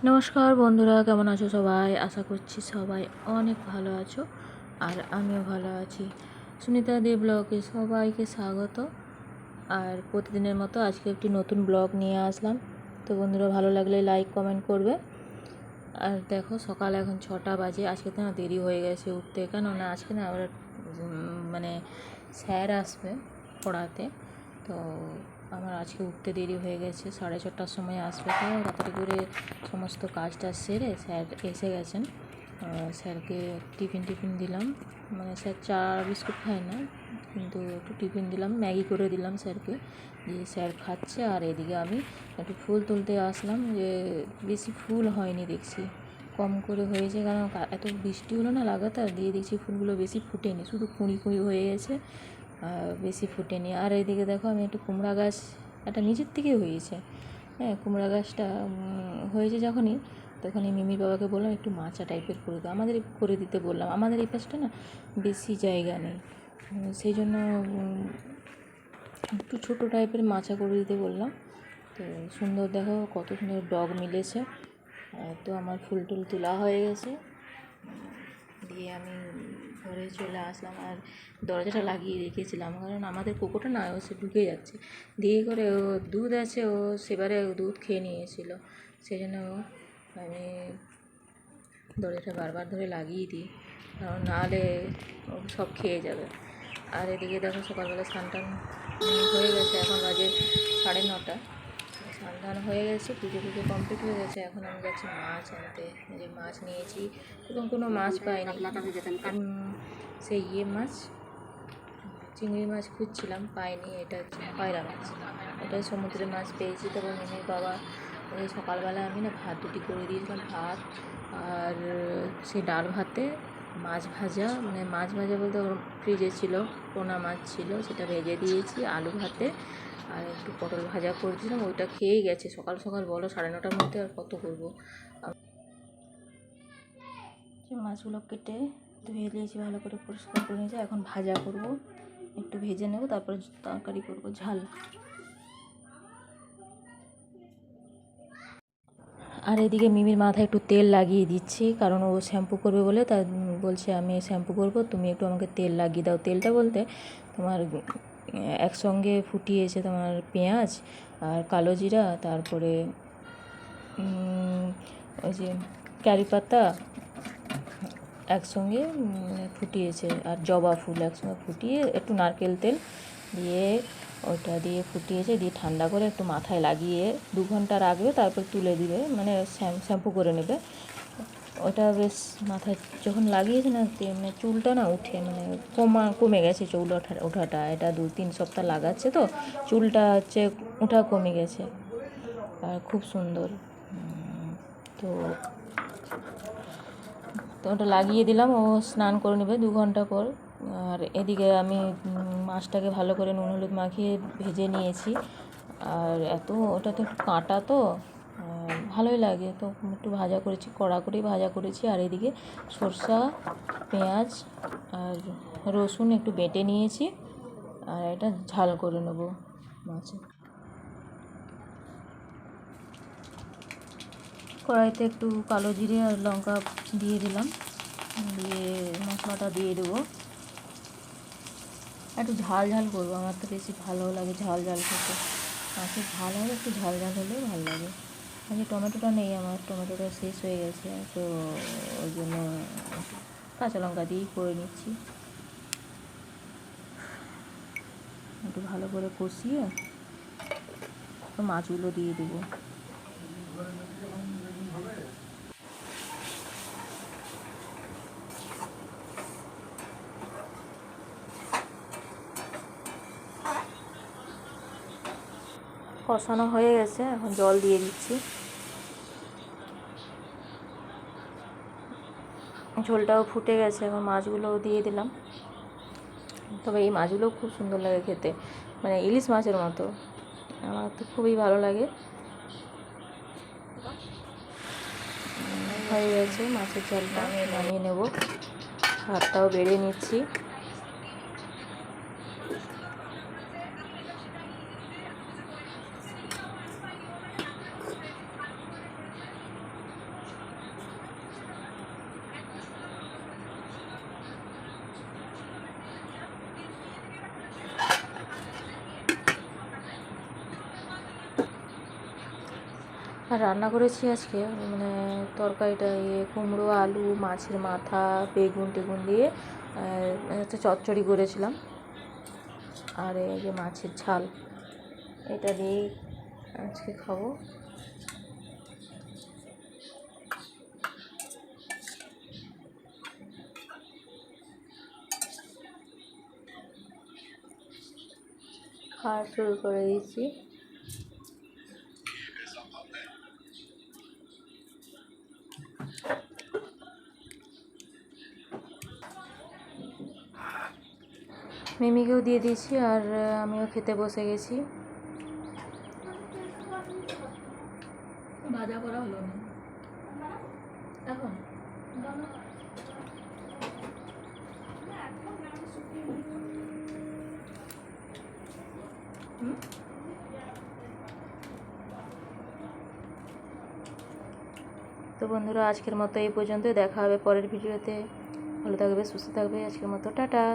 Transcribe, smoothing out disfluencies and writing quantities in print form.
নমস্কার বন্ধুরা, কেমন আছো সবাই? আশা করছি সবাই অনেক ভালো আছো আর আমিও ভালো আছি। সুনিতা দে ব্লগে সবাইকে স্বাগত। আর প্রতিদিনের মতো আজকে একটি নতুন ব্লগ নিয়ে আসলাম। তো বন্ধুরা, ভালো লাগলে লাইক কমেন্ট করবে। আর দেখো, সকাল এখন 6টা বাজে। আজকে তো না দেরি হয়ে গেছে উঠতে, কেননা আজকে না আবার মানে স্যার আসবে পড়াতে। তো আমার আজকে উঠতে দেরি হয়ে গেছে, 6:30টার সময় আসবে। তো তাড়াতাড়ি করে সমস্ত কাজটা সেরে স্যার এসে গেছেন। স্যারকে টিফিন দিলাম। মানে স্যার চা বিস্কুট খায় না, কিন্তু একটু টিফিন দিলাম, ম্যাগি করে দিলাম স্যারকে। দিয়ে স্যার খাচ্ছে, আর এদিকে আমি একটু ফুল তুলতে আসলাম। যে বেশি ফুল হয়নি, দেখছি কম করে হয়েছে, কারণ এত বৃষ্টি হলো না লাগাতার। দিয়ে দেখছি ফুলগুলো বেশি ফুটেনি, শুধু কুঁড়ি হয়ে গেছে, বেশি ফুটেনি। আর এইদিকে দেখো, আমি একটু কুমড়া গাছ, একটা নিজের থেকে হয়েছে, হ্যাঁ, কুমড়া গাছটা হয়েছে যখনই, তখনই মিমির বাবাকে বললাম একটু মাচা টাইপের করে দাও, আমাদের করে দিতে বললাম। আমাদের এই পাশটা না বেশি জায়গা নেই, সেই জন্য একটু ছোটো টাইপের মাচা করে দিতে বললাম। তো সুন্দর, দেখো কত সুন্দর ডগ মিলেছে। তো আমার ফুল টুল তোলা হয়ে গেছে, দিয়ে আমি ঘরে চলে আসলাম। আর দরজাটা লাগিয়ে রেখেছিলাম, কারণ আমাদের কুকুরটা না ও সে ঢুকে যাচ্ছে। দিয়ে করে ও দুধ আছে, ও সেবারে দুধ খেয়ে নিয়েছিল, সেই জন্য আমি দরজাটা বারবার ধরে লাগিয়ে দিই, কারণ নাহলে ও সব খেয়ে যাবে। আর এদিকে দেখো, সকালবেলা স্নান টান হয়ে গেছে, এখন বাজে 9:30। স্নান টান হয়ে গেছে, পুজো কমপ্লিট হয়ে গেছে। এখন আমি যাচ্ছি মাছ আনতে। যে মাছ নিয়েছি, এবং কোনো মাছ পাইনি। সেই মাছ, চিংড়ি মাছ খুঁজছিলাম, পাইনি। এটা হচ্ছে পায়রা মাছ, এটা সমুদ্রের মাছ পেয়েছি। তবে মিমির বাবা এই সকালবেলা আমি না ভাত দুটি করে দিয়েছিলাম, ভাত আর সেই ডাল ভাতে মাছ ভাজা, মানে মাছ ভাজা বলতে ওর ফ্রিজে ছিল পোনা মাছ ছিল, সেটা ভেজে দিয়েছি আলু ভাতে। আর একটু পটল ভাজা করেছিলাম, ওইটা খেয়েই গেছে। সকাল সকাল বলো, 9:30টার মধ্যে আর কত করবো। মাছগুলো কেটে ধুয়ে দিয়েছি, ভালো করে পরিষ্কার করে নিয়েছি। এখন ভাজা করব, একটু ভেজে নেব, তারপর তরকারি করব ঝাল। আর এদিকে মিমির মাথায় একটু তেল লাগিয়ে দিচ্ছি, কারণ ও শ্যাম্পু করবে বলে। তা বলছে আমি শ্যাম্পু করব, তুমি একটু আমাকে তেল লাগিয়ে দাও। তেলটা বলতে তোমার একসঙ্গে ফুটিয়েছে তোমার পেঁয়াজ আর কালো জিরা, তারপরে ওই যে কারি পাতা একসঙ্গে ফুটিয়েছে, আর জবা ফুল একসঙ্গে ফুটিয়ে একটু নারকেল তেল দিয়ে ওটা দিয়ে ফুটিয়েছে। দিয়ে ঠান্ডা করে একটু মাথায় লাগিয়ে 2 ঘন্টা রাখবে, তারপর তুলে দিবে, মানে শ্যাম্পু করে নেবে। ওটা বেশ মাথায় যখন লাগিয়েছে না, মানে চুলটা না উঠে, মানে কমে গেছে চুল ওঠাটা। এটা 2-3 সপ্তাহ লাগাচ্ছে, তো চুলটা হচ্ছে ওঠা কমে গেছে, আর খুব সুন্দর। তো ওটা লাগিয়ে দিলাম, ও স্নান করে নেবে 2 ঘন্টা পর। আর এদিকে আমি মাছটাকে ভালো করে নুন হলুদ মাখিয়ে ভেজে নিয়েছি। আর ওটা তো একটু কাঁটা, তো ভালোই লাগে, তো একটু ভাজা করেছি, কড়া করেই ভাজা করেছি। আর এদিকে সরষা, পেঁয়াজ আর রসুন একটু বেটে নিয়েছি, আর এটা ঝাল করে নেবো মাছে। কড়াইতে একটু কালো জিরে আর লঙ্কা দিয়ে দিলাম, দিয়ে মশলাটা দিয়ে দেবো। একটু ঝাল করবো, আমার তো বেশি ভালো লাগে ঝাল খেতে। মাছের ঝাল হলে একটু ঝাল হলেও ভালো লাগে। আজকে টমেটোটা নেই, আমার টমেটোটা শেষ হয়ে গেছে, তো ওই জন্য কাঁচা লঙ্কা দিয়েই করে নিচ্ছি। একটু ভালো করে কষিয়ে মাছগুলো দিয়ে দেবো। কষানো হয়ে গেছে, এখন জল দিয়ে দিচ্ছি। ঝোলটাও ফুটে গেছে, এখন মাছগুলোও দিয়ে দিলাম। তবে এই মাছগুলো খুব সুন্দর লাগে খেতে, মানে ইলিশ মাছের মতো, আমার তো খুবই ভালো লাগে। হয়ে গেছে মাছের ঝালটা, আমি নামিয়ে নেব। ভাতটাও বেড়ে নিচ্ছি। আর রান্না করেছি আজকে মানে তরকারিটা কুমড়ো আলু মাছের মাথা বেগুন টেগুন দিয়ে একটা চচ্চড়ি করেছিলাম। আর এই যে মাছের ঝাল, এটা দিয়েই আজকে খাবো। খাওয়া শুরু করে দিয়েছি। মিমিকেও দিয়ে দিয়েছি আর আমিও খেতে বসে গেছি। ভাজা করা হলো না এখন। তো বন্ধুরা আজকের মতো এই পর্যন্ত, দেখা হবে পরের ভিডিওতে। ভালো থাকবে, সুস্থ থাকবে। আজকের মতো টাটা।